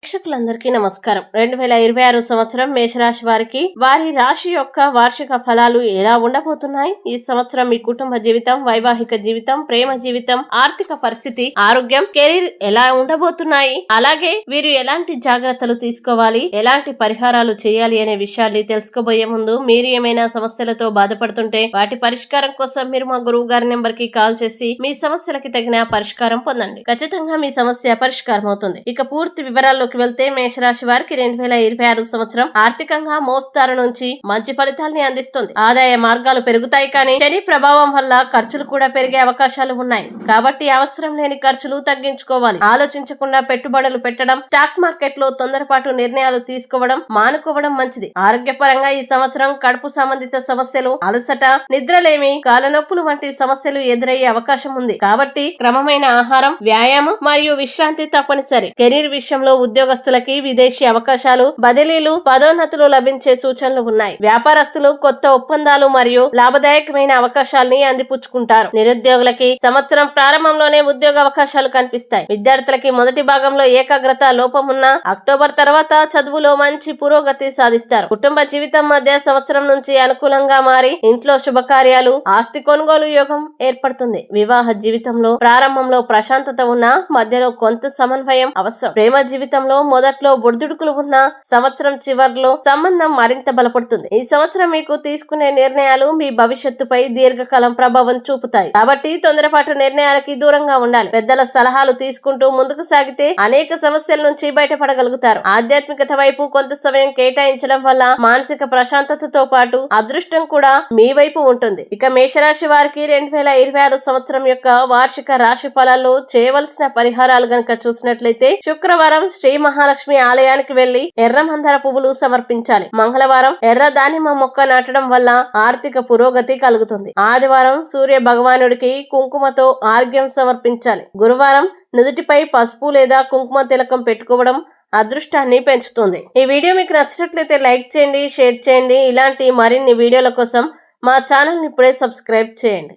వీక్షకులందరికీ నమస్కారం. 2026 సంవత్సరం మేషరాశి వారికి వారి రాశి యొక్క వార్షిక ఫలాలు ఎలా ఉండబోతున్నాయి? ఈ సంవత్సరం మీ కుటుంబ జీవితం, వైవాహిక జీవితం, ప్రేమ జీవితం, ఆర్థిక పరిస్థితి, ఆరోగ్యం, కెరీర్ ఎలా ఉండబోతున్నాయి? అలాగే వీరు ఎలాంటి జాగ్రత్తలు తీసుకోవాలి, ఎలాంటి పరిహారాలు చేయాలి అనే విషయాన్ని తెలుసుకోబోయే ముందు మీరు ఏమైనా సమస్యలతో బాధపడుతుంటే వాటి పరిష్కారం కోసం మీరు మా గురువు గారి నెంబర్ కి కాల్ చేసి మీ సమస్యలకి తగిన పరిష్కారం పొందండి. ఖచ్చితంగా మీ సమస్య పరిష్కారం అవుతుంది. ఇక పూర్తి వివరాల్లోకి వెళ్తే మేషరాశి వారికి 2026 సంవత్సరం ఆర్థికంగా మోస్తారు నుంచి మంచి ఫలితాల్ని అందిస్తుంది. ఆదాయ మార్గాలు పెరుగుతాయి, కానీ శని ప్రభావం వల్ల ఖర్చులు కూడా పెరిగే అవకాశాలు ఉన్నాయి. కాబట్టి అవసరం లేని ఖర్చులు తగ్గించుకోవాలి. ఆలోచించకుండా పెట్టుబడులు పెట్టడం, స్టాక్ మార్కెట్ లో తొందరపాటు నిర్ణయాలు తీసుకోవడం మానుకోవడం మంచిది. ఆరోగ్యపరంగా ఈ సంవత్సరం కడుపు సంబంధిత సమస్యలు, అలసట, నిద్రలేమి, కాలనొప్పులు వంటి సమస్యలు ఎదురయ్యే అవకాశం ఉంది. కాబట్టి క్రమమైన ఆహారం, వ్యాయామం మరియు విశ్రాంతి తప్పనిసరి. కెరీర్ విషయంలో ఉద్యోగస్తులకి విదేశీ అవకాశాలు, బదిలీలు, పదోన్నతులు లభించే సూచనలు ఉన్నాయి. వ్యాపారస్తులు కొత్త ఒప్పందాలు మరియు లాభదాయకమైన అవకాశాలని అందిపుచ్చుకుంటారు. నిరుద్యోగులకి సంవత్సరం ప్రారంభంలోనే ఉద్యోగ అవకాశాలు కనిపిస్తాయి. విద్యార్థులకి మొదటి భాగంలో ఏకాగ్రత లోపం ఉన్న అక్టోబర్ తర్వాత చదువులో మంచి పురోగతి సాధిస్తారు. కుటుంబ జీవితం మధ్య సంవత్సరం నుంచి అనుకూలంగా మారి ఇంట్లో శుభకార్యాలు, ఆస్తి కొనుగోలు యోగం ఏర్పడుతుంది. వివాహ జీవితంలో ప్రారంభంలో ప్రశాంతత ఉన్న మధ్యలో కొంత సమన్వయం అవసరం. ప్రేమ జీవితంలో మొదట్లో ఒడిదుడుకులు ఉన్న సంవత్సరం చివరిలో సంబంధం మరింత బలపడుతుంది. ఈ సంవత్సరం మీకు తీసుకునే నిర్ణయాలు మీ భవిష్యత్తుపై దీర్ఘకాలం ప్రభావం చూపుతాయి. కాబట్టి తొందరపాటు నిర్ణయాలకి దూరంగా ఉండాలి. పెద్దల సలహాలు తీసుకుంటూ ముందుకు సాగితే అనేక సమస్యల నుంచి బయటపడగలుగుతారు. ఆధ్యాత్మికత వైపు కొంత సమయం కేటాయించడం వల్ల మానసిక ప్రశాంతతతో పాటు అదృష్టం కూడా మీ వైపు ఉంటుంది. ఇక మేషరాశి వారికి 2026 సంవత్సరం యొక్క వార్షిక రాశి ఫలాల్లో చేయవలసిన పరిహారాలు గనక చూసినట్లయితే శుక్రవారం శ్రీ మహాలక్ష్మి ఆలయానికి వెళ్లి ఎర్ర మందార పువ్వులు సమర్పించాలి. మంగళవారం ఎర్ర దానిమ్మ మొక్క నాటడం వల్ల ఆర్థిక పురోగతి కలుగుతుంది. ఆదివారం సూర్య భగవానుడికి కుంకుమతో ఆర్ఘ్యం సమర్పించాలి. గురువారం నుదుటిపై పసుపు లేదా కుంకుమ తిలకం పెట్టుకోవడం అదృష్టాన్ని పెంచుతుంది. ఈ వీడియో మీకు నచ్చినట్లయితే లైక్ చేయండి, షేర్ చేయండి. ఇలాంటి మరిన్ని వీడియోల కోసం మా ఛానల్ ని ఇప్పుడే సబ్స్క్రైబ్ చేయండి.